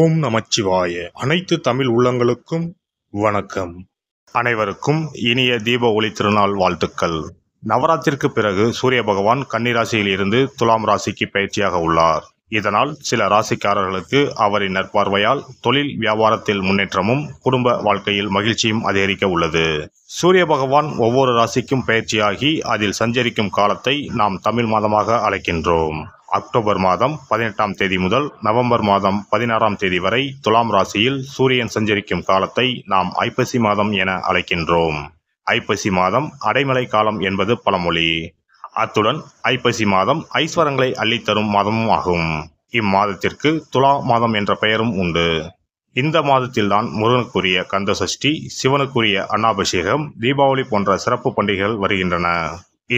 ஓம் நமச்சிவாய. அனைத்து தமிழ் உள்ளங்களுக்கும் வணக்கம். அனைவருக்கும் இனிய தீப ஒளி திருநாள் வாழ்த்துக்கள். நவராத்திற்கு பிறகு சூரிய பகவான் கன்னி ராசியில் இருந்து துலாம் ராசிக்கு பயிற்சியாக உள்ளார். இதனால் சில ராசிக்காரர்களுக்கு அவரின் நற்பார்வையால் தொழில் வியாபாரத்தில் முன்னேற்றமும் குடும்ப வாழ்க்கையில் மகிழ்ச்சியும் அதிகரிக்க உள்ளது. சூரிய பகவான் ஒவ்வொரு ராசிக்கும் பயிற்சியாகி அதில் சஞ்சரிக்கும் காலத்தை நாம் தமிழ் மாதமாக அழைக்கின்றோம். அக்டோபர் மாதம் 18ஆம் தேதி முதல் நவம்பர் மாதம் 16ஆம் தேதி வரை துலாம் ராசியில் சூரியன் சஞ்சரிக்கும் காலத்தை நாம் ஐப்பசி மாதம் என அழைக்கின்றோம். ஐப்பசி மாதம் அடைமழை காலம் என்பது பழமொழி. அத்துடன் ஐப்பசி மாதம் ஐஸ்வரங்களை அள்ளித்தரும் மாதமும் ஆகும். இம்மாதத்திற்கு துலா மாதம் என்ற பெயரும் உண்டு. இந்த மாதத்தில்தான் முருகனுக்குரிய கந்த சஷ்டி, சிவனுக்குரிய அன்னாபிஷேகம், தீபாவளி போன்ற சிறப்பு பண்டிகைகள் வருகின்றன.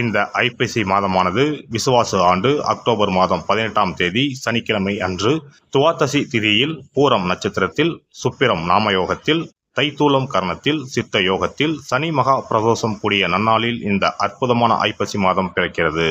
இந்த ஐப்பசி மாதமானது விசுவாச ஆண்டு அக்டோபர் மாதம் 18ஆம் தேதி சனிக்கிழமை அன்று துவாதசி திதியில் பூரம் நட்சத்திரத்தில் சுப்பிரம் நாமயோகத்தில் தைத்தூலம் கரணத்தில் சித்த யோகத்தில் சனி மகா பிரதோஷம் கூடிய நன்னாளில் இந்த அற்புதமான ஐப்பசி மாதம் பிறக்கிறது.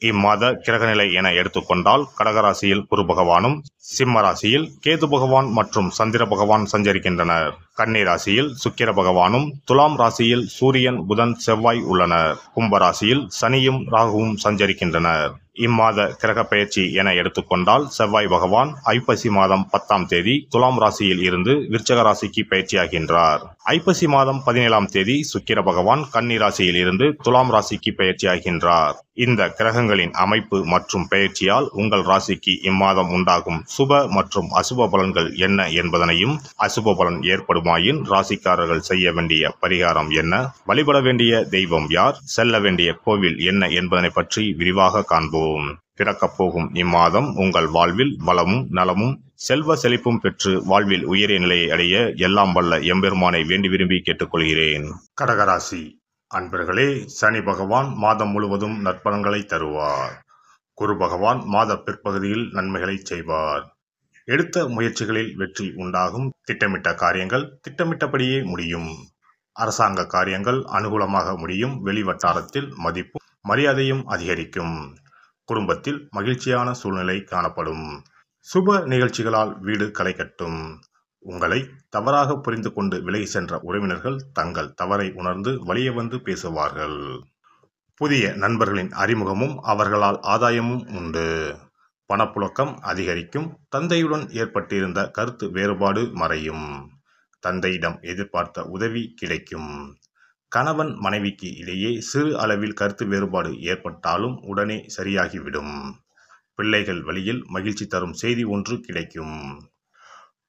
இம்மாத கிரகநிலை என எடுத்துக்கொண்டால் கடகராசியில் குரு பகவானும், சிம்ம ராசியில் கேது பகவான் மற்றும் சந்திர பகவான் சஞ்சரிக்கின்றனர். கன்னி ராசியில் சுக்கிர பகவானும், துலாம் ராசியில் சூரியன், புதன், செவ்வாய் உள்ளனர். கும்ப ராசியில் சனியும் ராகுவும் சஞ்சரிக்கின்றனர். இம்மாத கிரக பயிற்சி என எடுத்துக்கொண்டால் செவ்வாய் பகவான் ஐப்பசி மாதம் 10ஆம் தேதி துலாம் ராசியில் இருந்து விருச்சக ராசிக்கு பயிற்சியாகின்றார். ஐப்பசி மாதம் 17ஆம் தேதி சுக்கிர பகவான் கன்னி ராசியில் இருந்து துலாம் ராசிக்கு பயிற்சியாகின்றார். இந்த கிரகங்களின் அமைப்பு மற்றும் பயிற்சியால் உங்கள் ராசிக்கு இம்மாதம் உண்டாகும் சுப மற்றும் அசுப பலன்கள் என்ன என்பதனையும், அசுப பலன் ஏற்படுமாயின் ராசிக்காரர்கள் செய்ய வேண்டிய பரிகாரம் என்ன, வழிபட வேண்டிய தெய்வம் யார், செல்ல வேண்டிய கோவில் என்ன என்பதனை பற்றி விரிவாக காண்போம். பிறக்கப் போகும் இம்மாதம் உங்கள் வாழ்வில் வளமும் நலமும் செல்வ செழிப்பும் பெற்று வாழ்வில் உயரிய நிலையை அடைய எல்லாம் வல்ல எம்பெருமானை வேண்டி விரும்பி கேட்டுக்கொள்கிறேன். கடகராசி அன்பர்களே, சனி பகவான் மாதம் முழுவதும் நற்பலன்களை தருவார். குரு பகவான் மாத பிற்பகுதியில் நன்மைகளை செய்வார். எடுத்த முயற்சிகளில் வெற்றி உண்டாகும். திட்டமிட்ட காரியங்கள் திட்டமிட்டபடியே முடியும். அரசாங்க காரியங்கள் அனுகூலமாக முடியும். வெளிவட்டாரத்தில் மதிப்பும் மரியாதையும் அதிகரிக்கும். குடும்பத்தில் மகிழ்ச்சியான சூழ்நிலை காணப்படும். சுப நிகழ்ச்சிகளால் வீடு களை கட்டும். உங்களை தவறாக புரிந்து கொண்டு விலகி சென்ற உறவினர்கள் தங்கள் தவறை உணர்ந்து வலிய வந்து பேசுவார்கள். புதிய நண்பர்களின் அறிமுகமும் அவர்களால் ஆதாயமும் உண்டு. பணப்புழக்கம் அதிகரிக்கும். தந்தையுடன் ஏற்பட்டிருந்த கருத்து வேறுபாடு மறையும். தந்தையிடம் எதிர்பார்த்த உதவி கிடைக்கும். கணவன் மனைவிக்கு இடையே சிறு அளவில் கருத்து வேறுபாடு ஏற்பட்டாலும் உடனே சரியாகிவிடும். பிள்ளைகள் வழியில் மகிழ்ச்சி தரும் செய்தி ஒன்று கிடைக்கும்.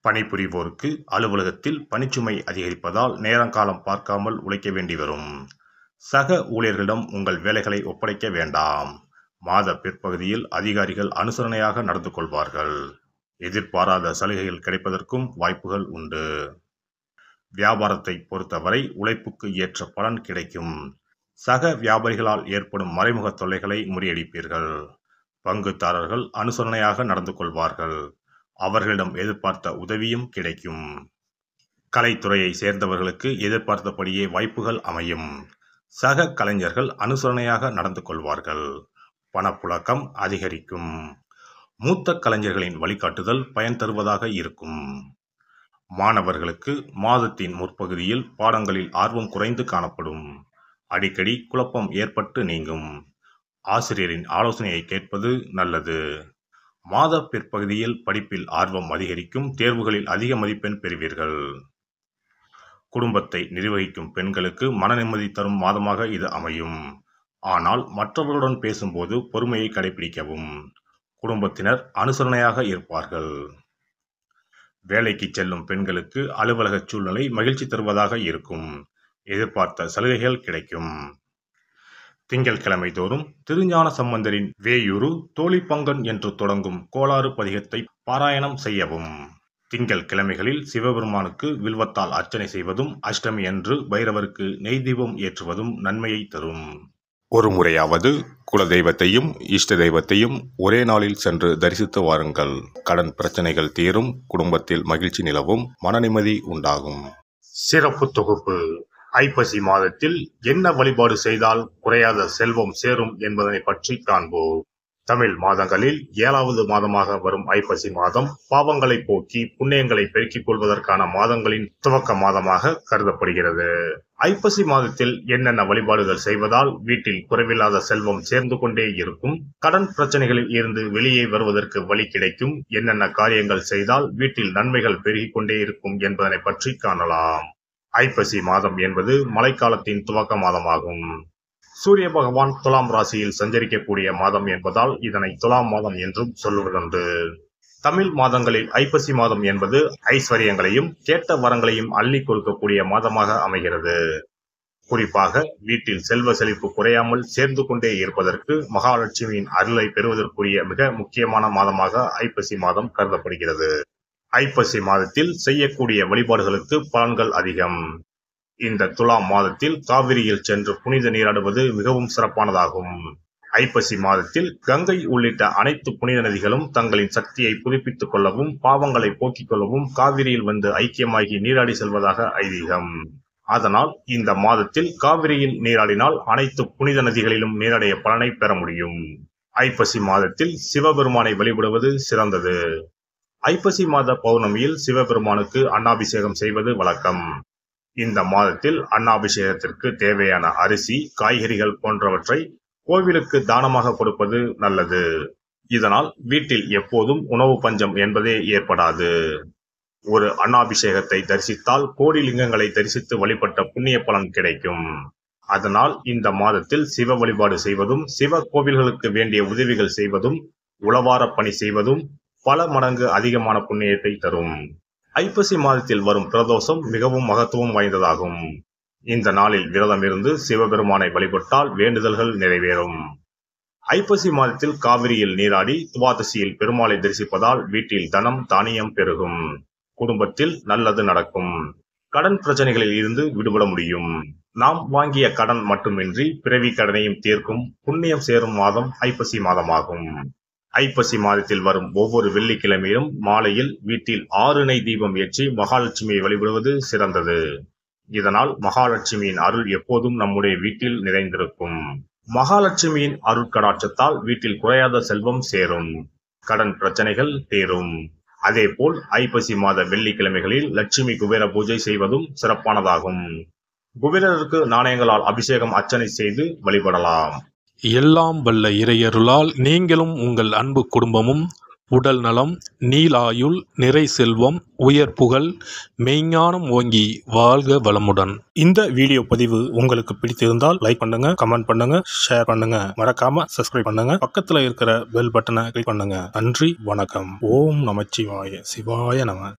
பணிபுரிவோருக்கு அலுவலகத்தில் பணிச்சுமை அதிகரிப்பதால் நேரங்காலம் பார்க்காமல் உழைக்க வேண்டி வரும். சக ஊழியர்களிடம் உங்கள் வேலைகளை ஒப்படைக்க வேண்டாம். மாத பிற்பகுதியில் அதிகாரிகள் அனுசரணையாக நடந்து கொள்வார்கள். எதிர்பாராத சலுகைகள் கிடைப்பதற்கும் வாய்ப்புகள் உண்டு. வியாபாரத்தை பொறுத்தவரை உழைப்புக்கு ஏற்ற பலன் கிடைக்கும். சக வியாபாரிகளால் ஏற்படும் மறைமுக தொல்லைகளை முறியடிப்பீர்கள். பங்குதாரர்கள் அனுசரணையாக நடந்து கொள்வார்கள். அவர்களிடம் எதிர்பார்த்த உதவியும் கிடைக்கும். கலைத்துறையை சேர்ந்தவர்களுக்கு எதிர்பார்த்தபடியே வாய்ப்புகள் அமையும். சக கலைஞர்கள் அனுசரணையாக நடந்து கொள்வார்கள். பணப்புழக்கம் அதிகரிக்கும். மூத்த கலைஞர்களின் வழிகாட்டுதல் பயன் தருவதாக இருக்கும். மாணவர்களுக்கு மாதத்தின் முற்பகுதியில் பாடங்களில் ஆர்வம் குறைந்து காணப்படும். அடிக்கடி குழப்பம் ஏற்பட்டு நீங்கும். ஆசிரியரின் ஆலோசனையை கேட்பது நல்லது. மாத பிற்பகுதியில் படிப்பில் ஆர்வம் அதிகரிக்கும். தேர்வுகளில் அதிக மதிப்பெண் பெறுவீர்கள். குடும்பத்தை நிர்வகிக்கும் பெண்களுக்கு மன நிம்மதி தரும் மாதமாக இது அமையும். ஆனால் மற்றவர்களுடன் பேசும்போது பொறுமையை கடைபிடிக்கவும். குடும்பத்தினர் அனுசரணையாக இருப்பார்கள். வேலைக்கு செல்லும் பெண்களுக்கு அலுவலக சூழ்நிலை மகிழ்ச்சி தருவதாக இருக்கும். எதிர்பார்த்த சலுகைகள் கிடைக்கும். திங்கட்கிழமை தோறும் திருஞான சம்பந்தரின் வேயூரு தோழிப்பங்கன் என்று தொடங்கும் கோளாறு பதிகத்தை பாராயணம் செய்யவும். திங்கள் கிழமைகளில் சிவபெருமானுக்கு வில்வத்தால் அர்ச்சனை செய்வதும், அஷ்டமி அன்று பைரவருக்கு நெய் தீபம் ஏற்றுவதும் நன்மையை தரும். ஒரு முறையாவது குலதெய்வத்தையும் இஷ்ட தெய்வத்தையும் ஒரே நாளில் சென்று தரிசித்து வாருங்கள். கடன் பிரச்சனைகள் தீரும். குடும்பத்தில் மகிழ்ச்சி நிலவும். மன நிம்மதி உண்டாகும். சிறப்பு தொகுப்பு. ஐப்பசி மாதத்தில் என்ன வழிபாடு செய்தால் குறையாத செல்வம் சேரும் என்பதனை பற்றி காண்போம். தமிழ் மாதங்களில் 7வது மாதமாக வரும் ஐப்பசி மாதம் பாவங்களை போக்கி புண்ணியங்களை பெருக்கிக் கொள்வதற்கான மாதங்களின் துவக்க மாதமாக கருதப்படுகிறது. ஐப்பசி மாதத்தில் என்னென்ன வழிபாடுகள் செய்வதால் வீட்டில் குறைவில்லாத செல்வம் சேர்ந்து கொண்டே இருக்கும், கடன் பிரச்சனைகளில் இருந்து வெளியே வருவதற்கு வழி கிடைக்கும், என்னென்ன காரியங்கள் செய்தால் வீட்டில் நன்மைகள் பெருகிக் கொண்டே இருக்கும் என்பதனை பற்றி காணலாம். ஐப்பசி மாதம் என்பது மழைக்காலத்தின் துவக்க மாதமாகும். சூரிய பகவான் துலாம் ராசியில் சஞ்சரிக்கக்கூடிய மாதம் என்பதால் இதனை துலாம் மாதம் என்றும் சொல்லுவதுண்டு. தமிழ் மாதங்களில் ஐப்பசி மாதம் என்பது ஐஸ்வர்யங்களையும் கேட்ட வரங்களையும் அள்ளி கொடுக்கக்கூடிய மாதமாக அமைகிறது. குறிப்பாக வீட்டில் செல்வ செழிப்பு குறையாமல் சேர்ந்து கொண்டே இருப்பதற்கு மகாலட்சுமியின் அருளை பெறுவதற்குரிய மிக முக்கியமான மாதமாக ஐப்பசி மாதம் கருதப்படுகிறது. ஐப்பசி மாதத்தில் செய்யக்கூடிய வழிபாடுகளுக்கு பலன்கள் அதிகம். இந்த துலாம் மாதத்தில் காவிரியில் சென்று புனித நீராடுவது மிகவும் சிறப்பானதாகும். ஐப்பசி மாதத்தில் கங்கை உள்ளிட்ட அனைத்து புனித நதிகளும் தங்களின் சக்தியை புதுப்பித்துக் கொள்ளவும் பாவங்களை போக்கிக் கொள்ளவும் காவிரியில் வந்து ஐக்கியமாகி நீராடி செல்வதாக ஐதீகம். அதனால் இந்த மாதத்தில் காவிரியில் நீராடினால் அனைத்து புனித நதிகளிலும் நீராடிய பலனை பெற முடியும். ஐப்பசி மாதத்தில் சிவபெருமானை வழிபடுவது சிறந்தது. ஐப்பசி மாத பௌர்ணமியில் சிவபெருமானுக்கு அன்னாபிஷேகம் செய்வது வழக்கம். இந்த மாதத்தில் அன்னாபிஷேகத்திற்கு தேவையான அரிசி, காய்கறிகள் போன்றவற்றை கோவிலுக்கு தானமாக கொடுப்பது நல்லது. இதனால் வீட்டில் எப்போதும் உணவு பஞ்சம் என்பதே ஏற்படாது. ஒரு அன்னாபிஷேகத்தை தரிசித்தால் கோடி லிங்கங்களை தரிசித்து வழிபட்ட புண்ணிய பலன் கிடைக்கும். அதனால் இந்த மாதத்தில் சிவ வழிபாடு செய்வதும் சிவ கோவில்களுக்கு வேண்டிய உதவிகள் செய்வதும் உளவார பணி செய்வதும் பல மடங்கு அதிகமான புண்ணியத்தை தரும். ஐப்பசி மாதத்தில் வரும் பிரதோஷம் மிகவும் மகத்துவம் வாய்ந்ததாகும். இந்த நாளில் விரதம் இருந்து சிவபெருமானை வழிபட்டால் வேண்டுதல்கள் நிறைவேறும். ஐப்பசி மாதத்தில் காவிரியில் நீராடி துவாதசியில் பெருமாளை தரிசிப்பதால் வீட்டில் தனம் தானியம் பெருகும், குடும்பத்தில் நல்லது நடக்கும், கடன் பிரச்சனைகளில் இருந்து விடுபட முடியும். நாம் வாங்கிய கடன் மட்டுமின்றி பிறவி கடனையும் தீர்க்கும் புண்ணியம் சேரும் மாதம் ஐப்பசி மாதமாகும். ஐப்பசி மாதத்தில் வரும் ஒவ்வொரு வெள்ளிக்கிழமையிலும் மாலையில் வீட்டில் 6 நெய் தீபம் ஏற்றி மகாலட்சுமியை வழிபடுவது சிறந்தது. இதனால் மகாலட்சுமியின் அருள் எப்போதும் நம்முடைய வீட்டில் நிறைந்திருக்கும். மகாலட்சுமியின் அருட்கடாட்சத்தால் வீட்டில் குறையாத செல்வம் சேரும், கடன் பிரச்சனைகள் தீரும். அதேபோல் ஐப்பசி மாத வெள்ளிக்கிழமைகளில் லட்சுமி குபேர பூஜை செய்வதும் சிறப்பானதாகும். குபேரருக்கு நாணயங்களால் அபிஷேகம் அர்ச்சனை செய்து வழிபடலாம். எல்லாம் வல்ல இறையருளால் நீங்களும் உங்கள் அன்பு குடும்பமும் உடல் நலம், நீலாயுள், நிறை செல்வம், உயர் புகழ், மெய்ஞானம் ஓங்கி வாழ்க வளமுடன். இந்த வீடியோ பதிவு உங்களுக்கு பிடித்திருந்தால் லைக் பண்ணுங்க, கமெண்ட் பண்ணுங்க, ஷேர் பண்ணுங்க, மறக்காம சப்ஸ்கிரைப் பண்ணுங்க, பக்கத்துல இருக்கிற பெல் பட்டனை கிளிக் பண்ணுங்க. நன்றி, வணக்கம். ஓம் நமச்சிவாய, சிவாய நம.